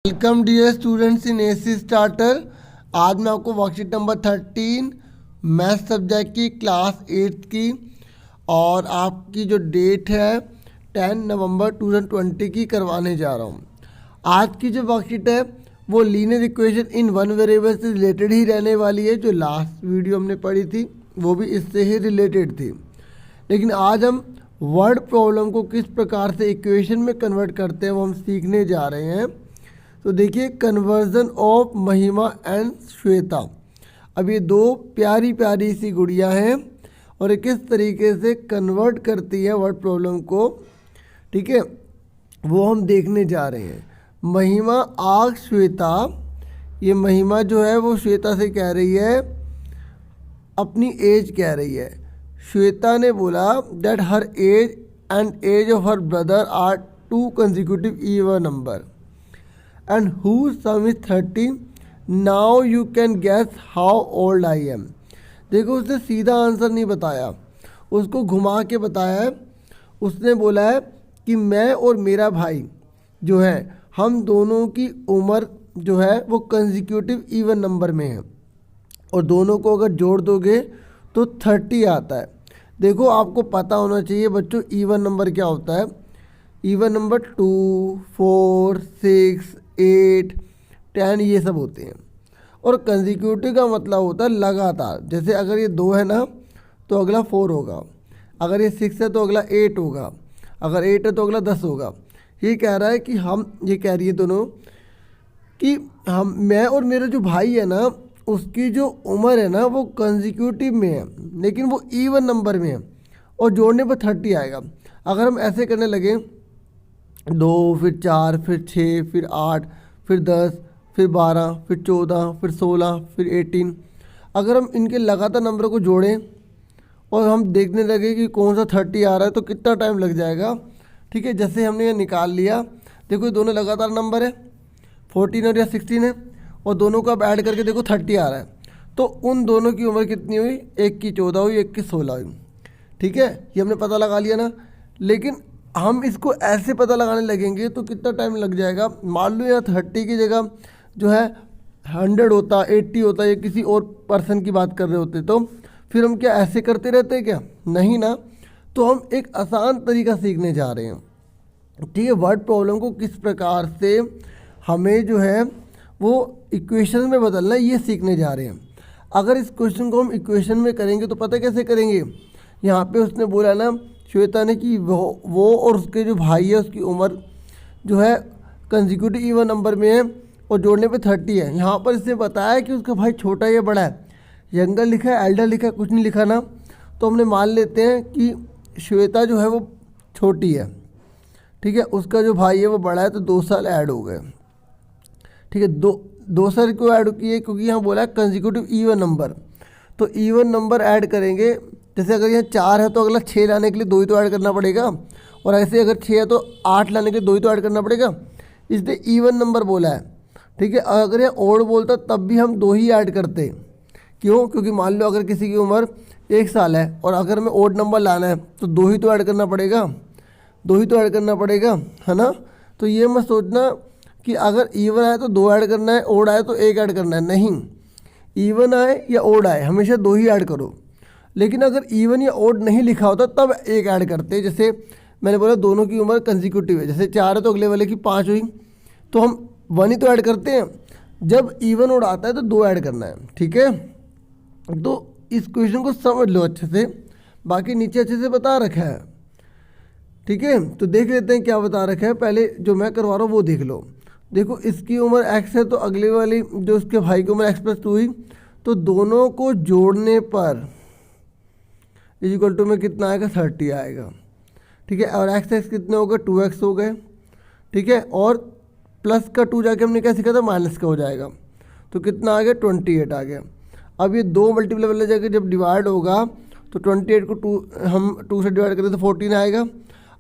Welcome dear students in AC starter. आज मैं आपको वर्कशीट नंबर 13 मैथ सब्जेक्ट की क्लास 8 की और आपकी जो डेट है 10 नवंबर 2020 की करवाने जा रहा हूँ। आज की जो वर्कशीट है वो linear equation in one variable से रिलेटेड ही रहने वाली है। जो लास्ट वीडियो हमने पढ़ी थी वो भी इससे ही रिलेटेड थी, लेकिन आज हम वर्ड प्रॉब्लम को किस प्रकार से इक्वेशन में कन्वर्ट करते हैं वो हम सीखने जा रहे हैं। तो देखिए, कन्वर्जन ऑफ महिमा एंड श्वेता। अब ये दो प्यारी प्यारी सी गुड़ियाँ हैं और ये किस तरीके से कन्वर्ट करती है वर्ड प्रॉब्लम को, ठीक है, वो हम देखने जा रहे हैं। महिमा आस्क श्वेता, ये महिमा जो है वो श्वेता से कह रही है, अपनी एज कह रही है। श्वेता ने बोला that her age and age of her brother are two consecutive even number and whose sum is 30. Now you can guess how old I am. देखो, उसने सीधा आंसर नहीं बताया, उसको घुमा के बताया है। उसने बोला है कि मैं और मेरा भाई जो है, हम दोनों की उम्र जो है वो कंसेक्यूटिव इवन नंबर में है और दोनों को अगर जोड़ दोगे तो 30 आता है। देखो, आपको पता होना चाहिए बच्चों इवन नंबर क्या होता है। इवन नंबर 2, 4, 6, 8, 10 ये सब होते हैं। और कंसेक्यूटिव का मतलब होता है लगातार। जैसे अगर ये 2 है ना तो अगला 4 होगा, अगर ये 6 है तो अगला 8 होगा, अगर 8 है तो अगला 10 होगा। ये कह रहा है कि ये कह रही है दोनों कि मैं और मेरा जो भाई है ना उसकी जो उम्र है ना वो कंसेक्यूटिव में है, लेकिन वो इवन नंबर में है और जोड़ने पर 30 आएगा। अगर हम ऐसे करने लगे 2 फिर 4 फिर 6 फिर 8 फिर 10 फिर 12 फिर 14 फिर 16 फिर 18, अगर हम इनके लगातार नंबर को जोड़ें और हम देखने लगे कि कौन सा 30 आ रहा है तो कितना टाइम लग जाएगा। ठीक है, जैसे हमने ये निकाल लिया, देखो ये दोनों लगातार नंबर है, 14 और या 16 है, और दोनों को अब ऐड करके देखो 30 आ रहा है। तो उन दोनों की उम्र कितनी हुई, एक की 14 हुई, एक की 16 हुई। ठीक है, ये हमने पता लगा लिया ना। लेकिन हम इसको ऐसे पता लगाने लगेंगे तो कितना टाइम लग जाएगा। मान लो यहाँ 30 की जगह जो है 100 होता, 80 होता, या किसी और पर्सन की बात कर रहे होते तो फिर हम क्या ऐसे करते रहते क्या? नहीं ना। तो हम एक आसान तरीका सीखने जा रहे हैं। ठीक है, वर्ड प्रॉब्लम को किस प्रकार से हमें जो है वो इक्वेशन में बदलना है ये सीखने जा रहे हैं। अगर इस क्वेश्चन को हम इक्वेशन में करेंगे तो पता कैसे करेंगे। यहाँ पे उसने बोला ना श्वेता ने कि वो और उसके जो भाई है उसकी उम्र जो है कंसेक्यूटिव इवन नंबर में है और जोड़ने पे 30 है। यहाँ पर इसने बताया कि उसका भाई छोटा है या बड़ा है, यंगर लिखा है एल्डर लिखा है, कुछ नहीं लिखा ना। तो हमने मान लेते हैं कि श्वेता जो है वो छोटी है, ठीक है, उसका जो भाई है वो बड़ा है, तो 2 साल ऐड हो गए। ठीक है, 2 साल क्यों ऐड किए, क्योंकि यहाँ बोला है कंसेक्यूटिव इवन नंबर, तो इवन नंबर ऐड करेंगे। जैसे अगर यहाँ 4 है तो अगला 6 लाने के लिए 2 ही तो ऐड करना पड़ेगा, और ऐसे अगर 6 है तो 8 लाने के लिए 2 ही तो ऐड करना पड़ेगा, इसलिए इवन नंबर बोला है। ठीक है, अगर यहाँ ओड बोलता तब भी हम 2 ही ऐड करते। क्यों? क्योंकि मान लो अगर किसी की उम्र 1 साल है और अगर हमें ओड नंबर लाना है तो 2 ही तो ऐड करना पड़ेगा, 2 ही तो ऐड करना पड़ेगा, है ना। तो ये मत सोचना कि अगर इवन आए तो 2 ऐड करना है, ओड आए तो 1 ऐड करना है, नहीं। इवन आए या ओड आए हमेशा 2 ही ऐड करो। लेकिन अगर इवन या ओड नहीं लिखा होता तब 1 ऐड करते। जैसे मैंने बोला दोनों की उम्र कंसेक्यूटिव है, जैसे 4 है तो अगले वाले की 5 हुई, तो हम 1 ही तो ऐड करते हैं। जब इवन ओड आता है तो 2 ऐड करना है। ठीक है, तो इस क्वेश्चन को समझ लो अच्छे से, बाकी नीचे अच्छे से बता रखा है। ठीक है, तो देख लेते हैं क्या बता रखा है। पहले जो मैं करवा रहा हूँ वो देख लो। देखो, इसकी उम्र x है तो अगले वाली जो उसके भाई की उम्र x+2 हुई, तो दोनों को जोड़ने पर इक्वल टू में कितना आएगा, 30 आएगा। ठीक है, और x कितने हो गए, 2x हो गए। ठीक है, और प्लस का 2 जाके हमने क्या सीखा था, माइनस का हो जाएगा, तो कितना आ गया, 28 आ गया। अब ये 2 मल्टीप्लाई वाले जाके जब डिवाइड होगा तो 28 को हम 2 से डिवाइड करें तो 14 आएगा।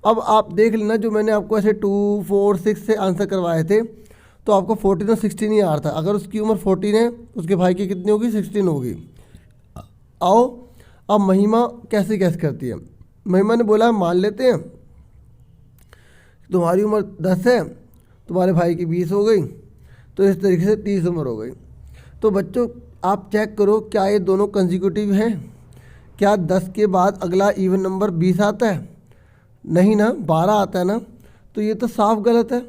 अब आप देख लेना, जो मैंने आपको ऐसे 2, 4, 6 से आंसर करवाए थे तो आपको 14 और 16 ही आ रहा था। अगर उसकी उम्र 14 है उसके भाई की कितनी होगी, 16 होगी। आओ अब महिमा कैसे कैसे करती है। महिमा ने बोला मान लेते हैं तुम्हारी उम्र 10 है, तुम्हारे भाई की 20 हो गई, तो इस तरीके से 30 उम्र हो गई। तो बच्चों आप चेक करो क्या ये दोनों कंसेक्यूटिव हैं? क्या 10 के बाद अगला इवन नंबर 20 आता है? नहीं ना, 12 आता है ना। तो ये तो साफ गलत है,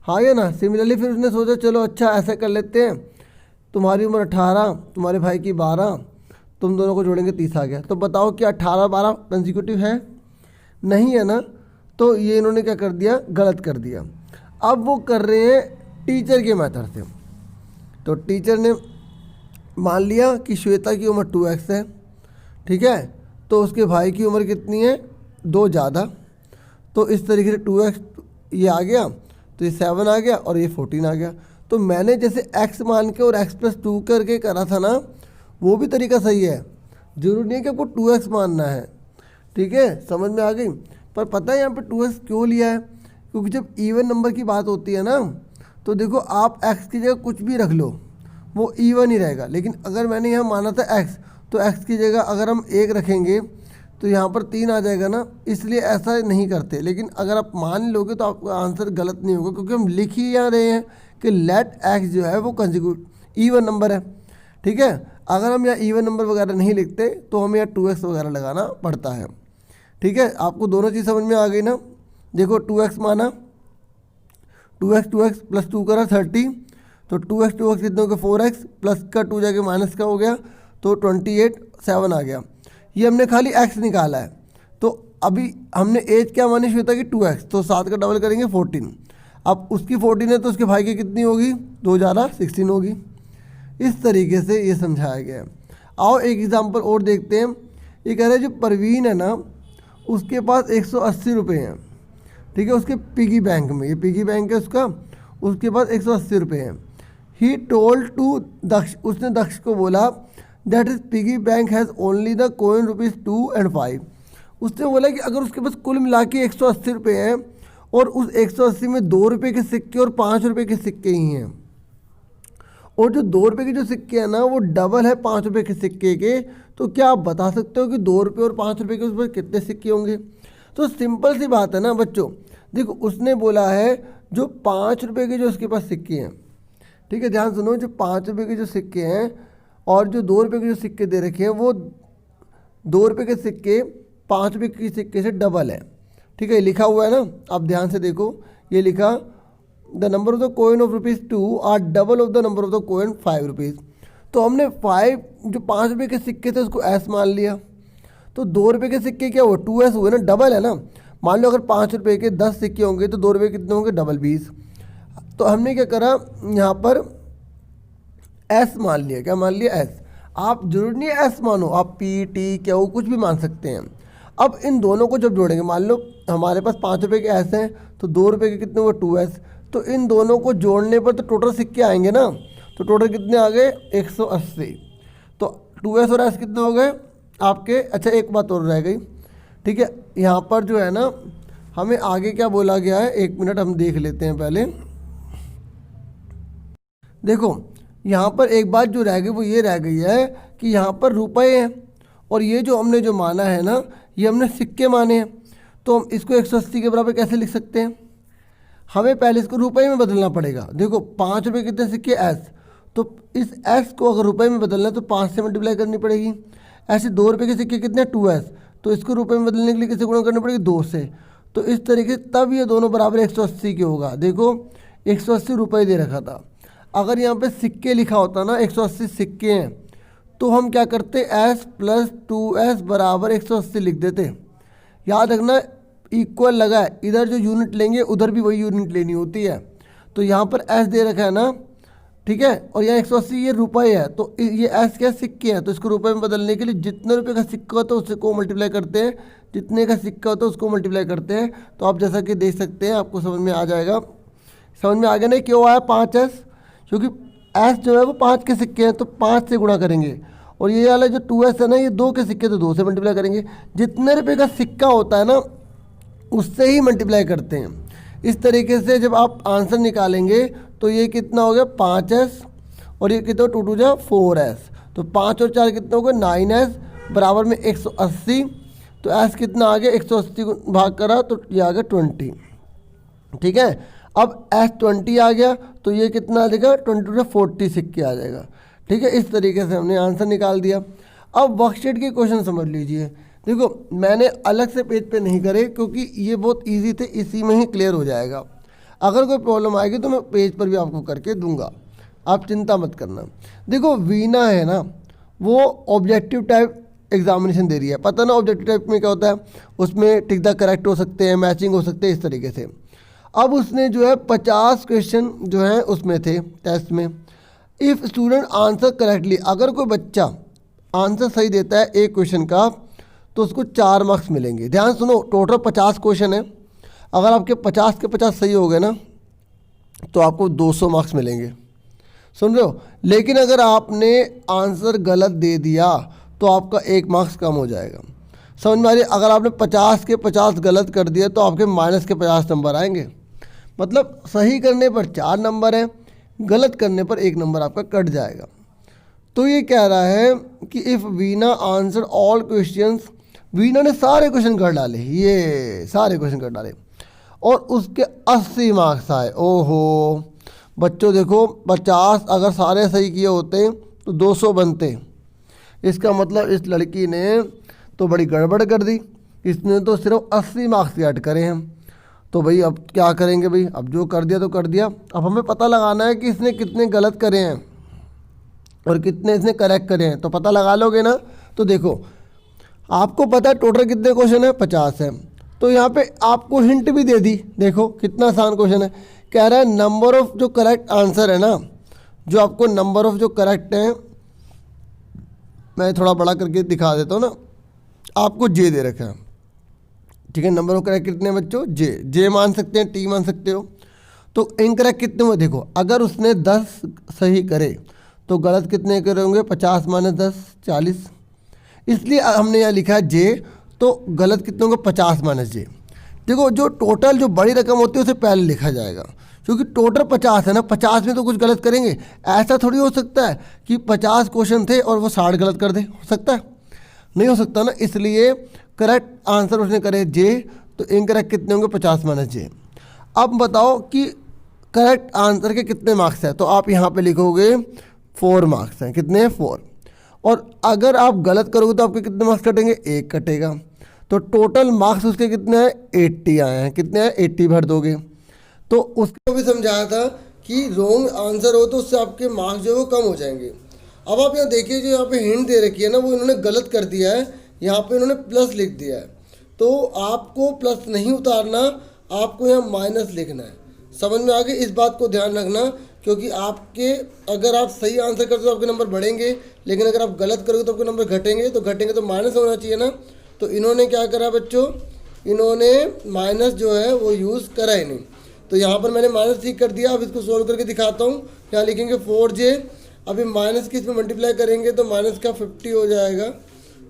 हाँ या ना। सिमिलरली फिर उसने सोचा चलो अच्छा ऐसा कर लेते हैं, तुम्हारी उम्र 18, तुम्हारे भाई की 12, तुम दोनों को जोड़ेंगे 30 आ गया। तो बताओ क्या 18-12 कंसेक्यूटिव है? नहीं है ना। तो ये इन्होंने क्या कर दिया, गलत कर दिया। अब वो कर रहे हैं टीचर के मेथड से। तो टीचर ने मान लिया कि श्वेता की उम्र 2x है, ठीक है, तो उसके भाई की उम्र कितनी है, 2 ज़्यादा। तो इस तरीके से 2x ये आ गया, तो ये 7 आ गया और ये 14 आ गया। तो मैंने जैसे x मान के और x+2 करके करा था ना, वो भी तरीका सही है। जरूरी नहीं है कि आपको 2x मानना है, ठीक है, समझ में आ गई। पर पता है यहाँ पे 2x क्यों लिया है? क्योंकि जब इवन नंबर की बात होती है ना, तो देखो आप x की जगह कुछ भी रख लो, वो इवन ही रहेगा। लेकिन अगर मैंने यहाँ माना था x, तो x की जगह अगर हम 1 रखेंगे तो यहाँ पर 3 आ जाएगा ना, इसलिए ऐसा नहीं करते। लेकिन अगर आप मान लोगे तो आपका आंसर गलत नहीं होगा, क्योंकि हम लिख ही यहाँ रहे हैं कि लेट x जो है वो कंसेक्यूटिव इवन नंबर है, ठीक है। अगर हम यहाँ इवन नंबर वगैरह नहीं लिखते तो हमें यहाँ 2x वगैरह लगाना पड़ता है, ठीक है। आपको दोनों चीज़ समझ में आ गई ना। देखो 2x माना, 2x प्लस 2 करा 30, तो 2x कितने हो गए 4x, प्लस का 2 जाके माइनस का हो गया, तो 28 7 आ गया। ये हमने खाली x निकाला है। तो अभी हमने एज क्या मानी श्वेता की 2x, तो 7 का डबल करेंगे 14। अब उसकी 14 है तो उसके भाई की कितनी होगी, 2 ज़्यादा 16 होगी। इस तरीके से ये समझाया गया है। आओ एक एग्जाम्पल और देखते हैं। ये कह रहा है जो परवीन है ना, उसके पास 180 रुपये हैं, ठीक है, उसके पिगी बैंक में, ये पिगी बैंक है उसका, उसके पास 180 रुपये हैं। ही टोल्ड टू दक्ष, उसने दक्ष को बोला that is piggy bank has only the coin ₹2 and 5। उसने बोला कि अगर उसके पास कुल मिला के 180 रुपये हैं और उस 180 में 2 रुपये के सिक्के और 5 रुपये के सिक्के ही हैं, और जो 2 रुपये के जो सिक्के हैं ना वो डबल है 5 रुपये के सिक्के के, तो क्या आप बता सकते हो कि 2 रुपये और 5 रुपये के उस पर कितने सिक्के होंगे? तो सिंपल सी बात है ना बच्चों। देखो उसने बोला है जो 5 रुपये के जो उसके पास सिक्के हैं, ठीक है, ध्यान सुनो, जो 5 रुपये के जो सिक्के हैं और जो 2 रुपये के जो सिक्के दे रखे हैं, वो 2 रुपये के सिक्के 5 रुपये के सिक्के से डबल है, ठीक है, लिखा हुआ है ना। आप ध्यान से देखो, ये लिखा the number of the coin of ₹2 are double of the number of the coin 5 rupees. तो हमने 5 जो 5 रुपये के सिक्के थे उसको एस मान लिया, तो 2 रुपये के सिक्के क्या हुआ, 2s हुए ना, डबल है ना। मान लो अगर 5 रुपये के 10 सिक्के होंगे तो 2 रुपये कितने होंगे, डबल 20। तो हमने क्या करा, यहाँ पर एस मान लिया। क्या मान लिया, एस। आप जरूर नहीं है एस मानो, आप पी टी क्या कुछ भी मान सकते हैं। अब इन दोनों को जब जोड़ेंगे, मान लो हमारे पास 5 रुपये के एस हैं, तो 2 रुपये के कितने हुए 2s, तो इन दोनों को जोड़ने पर तो टोटल सिक्के आएंगे ना, तो टोटल कितने आ गए 180। तो 2s और s कितने हो गए आपके। अच्छा एक बात और रह गई, ठीक है, यहाँ पर जो है ना हमें आगे क्या बोला गया है, 1 मिनट हम देख लेते हैं पहले। देखो यहाँ पर एक बात जो रह गई वो ये रह गई है कि यहाँ पर रुपए हैं, और ये जो हमने जो माना है ना, ये हमने सिक्के माने हैं। तो हम इसको 180 के बराबर कैसे लिख सकते हैं, हमें पहले इसको रुपए में बदलना पड़ेगा। देखो 5 रुपये कितने सिक्के एस, तो इस एस को अगर रुपए में बदलना है तो 5 से मल्टीप्लाई करनी पड़ेगी। ऐसे 2 रुपये के सिक्के कितने 2s, तो इसको रुपए में बदलने के लिए किसे गुणा करनी पड़ेगी, 2 से। तो इस तरीके से तब ये दोनों बराबर 180 के होगा। देखो 180 रुपये दे रखा था, अगर यहाँ पे सिक्के लिखा होता ना 180 सिक्के हैं, तो हम क्या करते, s + 2s बराबर 180 लिख देते। याद रखना इक्वल लगा है, इधर जो यूनिट लेंगे उधर भी वही यूनिट लेनी होती है। तो यहाँ पर s दे रखा है ना, ठीक है, और यहाँ 180 ये रुपये है, तो ये s क्या सिक्के हैं, तो इसको रुपए में बदलने के लिए जितने रुपये का सिक्का होता है उससे को मल्टीप्लाई करते हैं, जितने का सिक्का होता है उसको मल्टीप्लाई करते हैं। तो आप जैसा कि देख सकते हैं, आपको समझ में आ जाएगा। समझ में आ गया नहीं क्यों आया 5s, क्योंकि s जो है वो 5 के सिक्के हैं तो 5 से गुणा करेंगे, और ये वाला जो 2s है ना, ये 2 के सिक्के तो 2 से मल्टीप्लाई करेंगे। जितने रुपये का सिक्का होता है ना उससे ही मल्टीप्लाई करते हैं। इस तरीके से जब आप आंसर निकालेंगे तो ये कितना हो गया 5s, और ये कितना 2 2 4s, तो 5 और 4 कितना हो गया 9s बराबर में 180। तो s कितना आ गया 180 को भाग करा तो ये आ गया 20, ठीक है। अब S20 आ गया तो ये कितना आ जाएगा, 20 से 46 के आ जाएगा। ठीक है, इस तरीके से हमने आंसर निकाल दिया। अब वर्कशीट के क्वेश्चन समझ लीजिए। देखो मैंने अलग से पेज पे नहीं करे क्योंकि ये बहुत इजी थे, इसी में ही क्लियर हो जाएगा। अगर कोई प्रॉब्लम आएगी तो मैं पेज पर भी आपको करके दूंगा, आप चिंता मत करना। देखो वीना है ना, वो ऑब्जेक्टिव टाइप एग्जामिनेशन दे रही है, पता ना ऑब्जेक्टिव टाइप में क्या होता है, उसमें टिक द करेक्ट हो सकते हैं, मैचिंग हो सकते हैं, इस तरीके से। अब उसने जो है 50 क्वेश्चन जो है उसमें थे टेस्ट में। इफ़ स्टूडेंट आंसर करेक्टली, अगर कोई बच्चा आंसर सही देता है एक क्वेश्चन का तो उसको 4 मार्क्स मिलेंगे। ध्यान सुनो, टोटल 50 क्वेश्चन है, अगर आपके 50 के 50 सही हो गए ना तो आपको 200 मार्क्स मिलेंगे, सुन रहे हो। लेकिन अगर आपने आंसर गलत दे दिया तो आपका 1 मार्क्स कम हो जाएगा, समझ में आ रही है। अगर आपने 50 के 50 गलत कर दिया तो आपके माइनस के 50 नंबर आएंगे। मतलब सही करने पर 4 नंबर है, गलत करने पर 1 नंबर आपका कट जाएगा। तो ये कह रहा है कि if Veena answer all questions, Veena ने सारे क्वेश्चन कर डाले, ये सारे क्वेश्चन कर डाले और उसके 80 मार्क्स आए। ओहो बच्चों देखो, 50 अगर सारे सही किए होते तो 200 बनते। इसका मतलब इस लड़की ने तो बड़ी गड़बड़ कर दी, इसने तो सिर्फ 80 मार्क्स ऐड करे हैं। तो भाई अब क्या करेंगे भाई, अब जो कर दिया तो कर दिया। अब हमें पता लगाना है कि इसने कितने गलत करे हैं और कितने इसने करेक्ट करे हैं। तो पता लगा लोगे ना, तो देखो आपको पता है टोटल कितने क्वेश्चन है, 50 है। तो यहाँ पे आपको हिंट भी दे दी, देखो कितना आसान क्वेश्चन है। कह रहा है नंबर ऑफ जो करेक्ट आंसर है ना, जो आपको नंबर ऑफ जो करेक्ट हैं, मैं थोड़ा बड़ा करके दिखा देता हूँ ना, आपको जे दे रखा है। ठीक है, नंबर ऑफ करेक्ट कितने बच्चों, जे मान सकते हैं, टी मान सकते हो। तो इनकरेक्ट कितने हुए देखो, अगर उसने 10 सही करे तो गलत कितने करे होंगे, 50 माइनस 10 40। इसलिए हमने यहाँ लिखा है जे, तो गलत कितने होंगे 50 माइनस जे। देखो जो टोटल जो बड़ी रकम होती है उसे पहले लिखा जाएगा, क्योंकि टोटल 50 है ना, 50 में तो कुछ गलत करेंगे। ऐसा थोड़ी हो सकता है कि 50 क्वेश्चन थे और वो 60 गलत कर दे, हो सकता है, नहीं हो सकता ना। इसलिए करेक्ट आंसर उसने करे जे, तो इनकरेक्ट कितने होंगे 50 माइनस जे। अब बताओ कि करेक्ट आंसर के कितने मार्क्स हैं, तो आप यहाँ पे लिखोगे 4 मार्क्स हैं। कितने हैं, 4। और अगर आप गलत करोगे तो आपके कितने मार्क्स कटेंगे, 1 कटेगा। तो टोटल मार्क्स उसके कितने हैं, 80 आए हैं। कितने हैं, 80 भर दोगे। तो उसको भी समझाया था कि रॉन्ग आंसर हो तो उससे आपके मार्क्स जो है वो कम हो जाएंगे। अब आप यहाँ देखिए, जो यहाँ पे हिंट दे रखी है ना, वो इन्होंने गलत कर दिया है, यहाँ पे इन्होंने प्लस लिख दिया है। तो आपको प्लस नहीं उतारना, आपको यहाँ माइनस लिखना है। समझ में आ गई, इस बात को ध्यान रखना, क्योंकि आपके अगर आप सही आंसर करते हो तो आपके नंबर बढ़ेंगे, लेकिन अगर आप गलत करोगे तो आपके नंबर घटेंगे। तो घटेंगे तो माइनस होना चाहिए ना। तो इन्होंने क्या करा बच्चों, इन्होंने माइनस जो है वो यूज़ करा ही नहीं। तो यहाँ पर मैंने माइनस ठीक कर दिया। अब इसको सोल्व करके दिखाता हूँ। यहाँ लिखेंगे 4j, अभी माइनस की इसमें मल्टीप्लाई करेंगे तो माइनस का 50 हो जाएगा।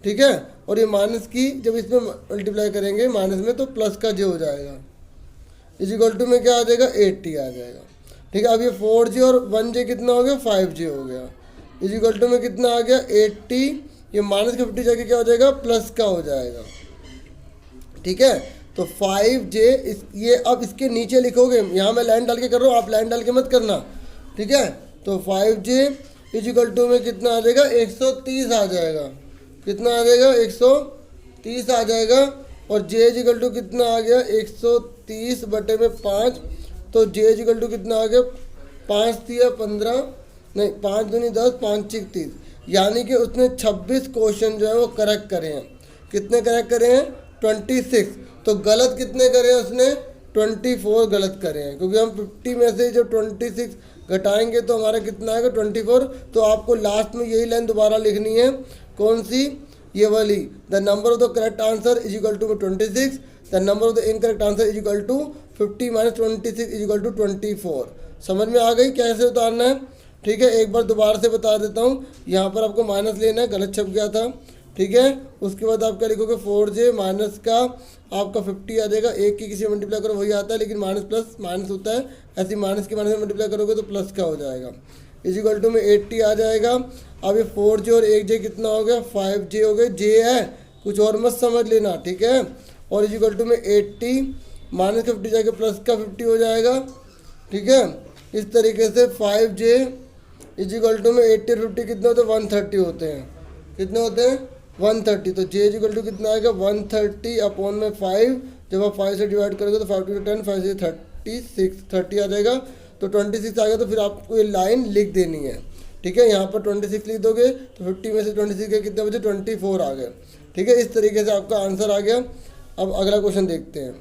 ठीक है, और ये माइनस की जब इसमें मल्टीप्लाई करेंगे माइनस में तो प्लस का j हो जाएगा। इज इक्वल टू में क्या आ जाएगा, 80 आ जाएगा। ठीक है, अब ये 4j और 1j कितना हो गया, 5j हो गया। इज इक्वल टू में कितना आ गया, 80। ये माइनस का 50 जाके क्या हो जाएगा, प्लस का हो जाएगा। ठीक है, तो 5j ये अब इसके नीचे लिखोगे, यहाँ मैं लाइन डाल के कर रहा हूँ, आप लाइन डाल के मत करना। ठीक है, तो 5j इज इक्वल टू में कितना आ जाएगा, 130 आ जाएगा। कितना आ जाएगा, 130 आ जाएगा। और j इज इक्वल टू कितना आ गया, 130 बटे में 5। तो j इज इक्वल टू कितना आ गया, 5 दिया 15, नहीं 5 दूनी 10, 5 6 30। यानी कि उसने 26 क्वेश्चन जो है वो करेक्ट करे हैं। कितने करेक्ट करे हैं, 26। तो गलत कितने करे हैं उसने, 24 गलत करे हैं। क्योंकि हम 50 में से जब 26 घटाएंगे तो हमारा कितना आएगा, 24। तो आपको लास्ट में यही लाइन दोबारा लिखनी है, कौन सी, ये वाली, the number of the correct answer is equal to 26, the number of the incorrect answer is equal to 50 minus 26 is equal to 24। समझ में आ गई कैसे उतारना है। ठीक है, एक बार दोबारा से बता देता हूँ। यहाँ पर आपको माइनस लेना है, गलत छप गया था। ठीक है, उसके बाद आप क्या लिखोगे, 4j माइनस का आपका 50 आ जाएगा। एक की किसी मल्टीप्लाई करो वही आता है, लेकिन माइनस प्लस माइनस होता है, ऐसे माइनस की माइनस में मल्टीप्लाई करोगे तो प्लस का हो जाएगा। इज इक्वल टू में 80 आ जाएगा। अब ये 4j और 1j कितना हो गया, 5j हो गया। j है, कुछ और मत समझ लेना। ठीक है, और इज इक्वल टू में 80 माइनस का 50 जाके प्लस का 50 हो जाएगा। ठीक है। इस तरीके से 5J इजिकल टू में 80 50 कितने होते हैं 130 होते हैं, कितने होते हैं 130। तो J इजिकल टू कितना आएगा 130 अपॉन में 5, जब आप 5 से डिवाइड करोगे तो 5 टू 10 5 से 36 30 आ जाएगा। तो 26 आ गया, तो फिर आपको ये लाइन लिख देनी है, ठीक है। यहाँ पर 26 लिख दोगे तो 50 में से 26 के कितने बचे 24 आ गए, ठीक है। इस तरीके से आपका आंसर आ गया। अब अगला क्वेश्चन देखते हैं।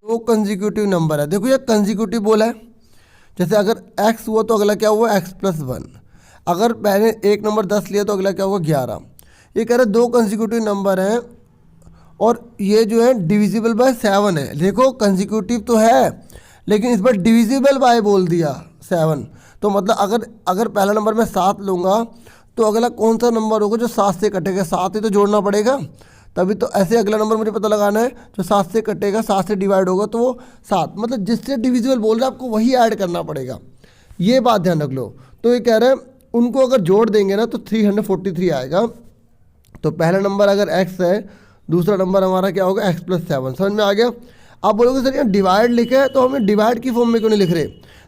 दो कंसेक्यूटिव नंबर है, देखो ये कंसेक्यूटिव बोला है, जैसे अगर x हुआ तो अगला क्या हुआ x+1, अगर पहले एक नंबर 10 लिया तो अगला क्या होगा 11। ये कह रहे दो कंसेक्यूटिव नंबर हैं और ये जो है डिविजिबल बाय 7 है। देखो कंसेक्यूटिव तो है लेकिन इस पर डिविजिबल बाय बोल दिया 7, तो मतलब अगर पहला नंबर मैं 7 लूँगा तो अगला कौन सा नंबर होगा जो 7 से कटेगा, 7 ही तो जोड़ना पड़ेगा तभी तो। ऐसे अगला नंबर मुझे पता लगाना है जो 7 से कटेगा, 7 से डिवाइड होगा तो वो 7, मतलब जिससे डिविजिबल बोल रहा है आपको वही ऐड करना पड़ेगा, ये बात ध्यान रख लो। तो ये कह रहे हैं उनको अगर जोड़ देंगे ना तो 343 आएगा। तो पहला नंबर अगर x है, दूसरा नंबर हमारा क्या होगा x+7, समझ में आ गया। आप बोलोगे सर यहाँ डिवाइड लिखा है तो हमें डिवाइड की फॉर्म में क्यों नहीं लिख रहे।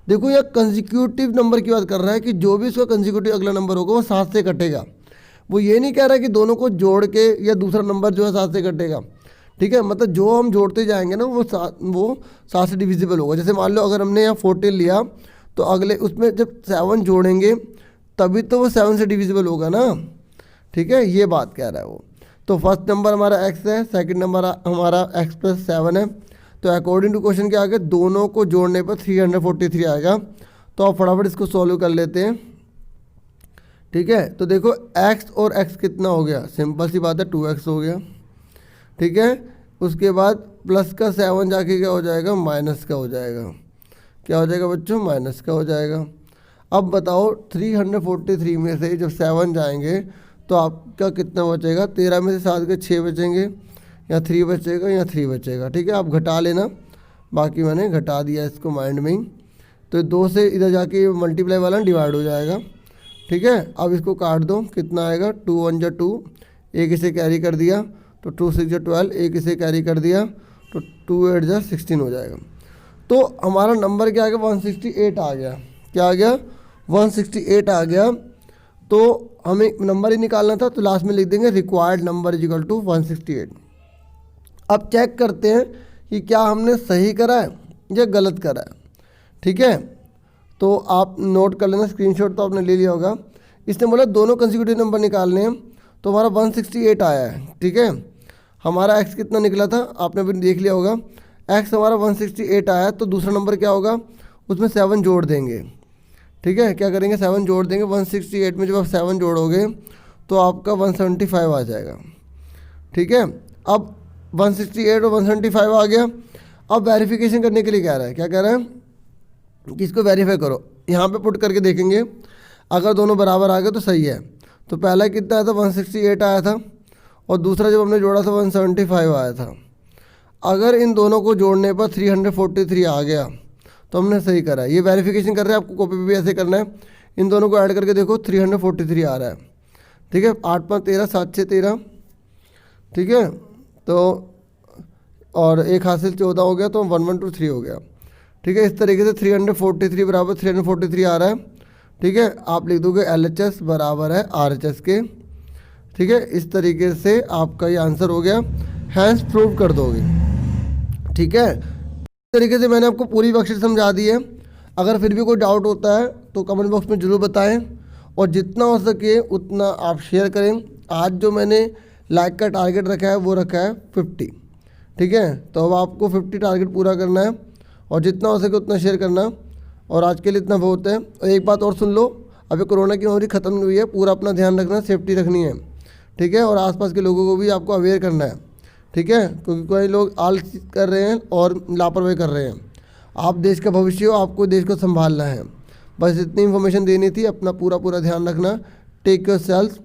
देखो यह कंसेक्यूटिव नंबर की बात कर रहा है कि जो भी इसका कंसेक्यूटिव अगला नंबर होगा वो 7 से कटेगा। वो ये नहीं कह रहा कि दोनों को जोड़ के या दूसरा नंबर जो है 7 से कटेगा, ठीक है। मतलब जो हम जोड़ते जाएंगे ना वो 7 से डिविजिबल होगा। जैसे मान लो अगर हमने यहाँ 14 लिया तो अगले उसमें जब 7 जोड़ेंगे तभी तो वो 7 से डिविजिबल होगा ना, ठीक है। ये बात कह रहा है वो। तो फर्स्ट नंबर हमारा x है, सेकंड नंबर हमारा x+7 है। तो अकॉर्डिंग टू क्वेश्चन क्या आ गया, दोनों को जोड़ने पर 343 आएगा। तो आप फटाफट इसको सॉल्व कर लेते हैं, ठीक है। तो देखो x और x कितना हो गया, सिंपल सी बात है 2x हो गया, ठीक है। उसके बाद प्लस का 7 जाके क्या हो जाएगा माइनस का हो जाएगा, क्या हो जाएगा बच्चों माइनस का हो जाएगा। अब बताओ 343 में से जब 7 जाएंगे तो आपका कितना बचेगा, 13 में से 7 के 6 बचेंगे, या 3 बचेगा या 3 बचेगा, ठीक है। आप घटा लेना, बाकी मैंने घटा दिया इसको माइंड में ही। तो 2 से इधर जाके मल्टीप्लाई वाला डिवाइड हो जाएगा, ठीक है। अब इसको काट दो, कितना आएगा 2 1 जा 2, एक इसे कैरी कर दिया तो 2 6 जा 12, एक इसे कैरी कर दिया तो 2 8 जा 16 हो जाएगा। तो हमारा नंबर क्या आ गया 168 आ गया, क्या आ गया 168 आ गया। तो हमें नंबर ही निकालना था तो लास्ट में लिख देंगे रिक्वायर्ड नंबर इजिकल टू 168। अब चेक करते हैं कि क्या हमने सही करा है या गलत करा है, ठीक है। तो आप नोट कर लेना, स्क्रीनशॉट तो आपने ले लिया होगा। इसने बोला दोनों कंसेक्यूटिव नंबर निकालने हैं, तो हमारा 168 आया है, ठीक है। हमारा x कितना निकला था आपने अभी देख लिया होगा, x हमारा 168 आया। तो दूसरा नंबर क्या होगा, उसमें 7 जोड़ देंगे, ठीक है। क्या करेंगे 7 जोड़ देंगे, 168 में जब आप 7 जोड़ोगे तो आपका 175 आ जाएगा, ठीक है। अब 168 और 175 आ गया। अब वेरिफिकेशन करने के लिए कह रहा है, क्या कह रहा है कि इसको वेरीफाई करो। यहाँ पे पुट करके देखेंगे, अगर दोनों बराबर आ गए तो सही है। तो पहला कितना आया था 168 आया था और दूसरा जब हमने जोड़ा था 175 आया था। अगर इन दोनों को जोड़ने पर 343 आ गया तो हमने सही करा है। ये वेरिफिकेशन कर रहे हैं, आपको कॉपी पे भी ऐसे करना है। इन दोनों को ऐड करके देखो 343 आ रहा है, ठीक है। 8 5 13 7 6 13, ठीक है। तो और एक हासिल 14 हो गया तो 1 1 2 3 हो गया, ठीक है। इस तरीके से 343 बराबर 343 आ रहा है, ठीक है। आप लिख दोगे LHS बराबर है RHS के, ठीक है। इस तरीके से आपका ये आंसर हो गया, हैंस प्रूव कर दोगे, ठीक है। इस तरीके से मैंने आपको पूरी वर्कशीट समझा दी है। अगर फिर भी कोई डाउट होता है तो कमेंट बॉक्स में ज़रूर बताएं और जितना हो सके उतना आप शेयर करें। आज जो मैंने लाइक का टारगेट रखा है वो रखा है 50, ठीक है। तो अब आपको 50 टारगेट पूरा करना है और जितना हो सके उतना शेयर करना। और आज के लिए इतना बहुत है। और एक बात और सुन लो, अभी कोरोना की बीमारी ख़त्म नहीं हुई है, पूरा अपना ध्यान रखना, सेफ्टी रखनी है, ठीक है। और आसपास के लोगों को भी आपको अवेयर करना है, ठीक है। क्योंकि कई लोग आलस कर रहे हैं और लापरवाही कर रहे हैं। आप देश का भविष्य हो, आपको देश को संभालना है। बस इतनी इन्फॉर्मेशन देनी थी, अपना पूरा ध्यान रखना। Take your self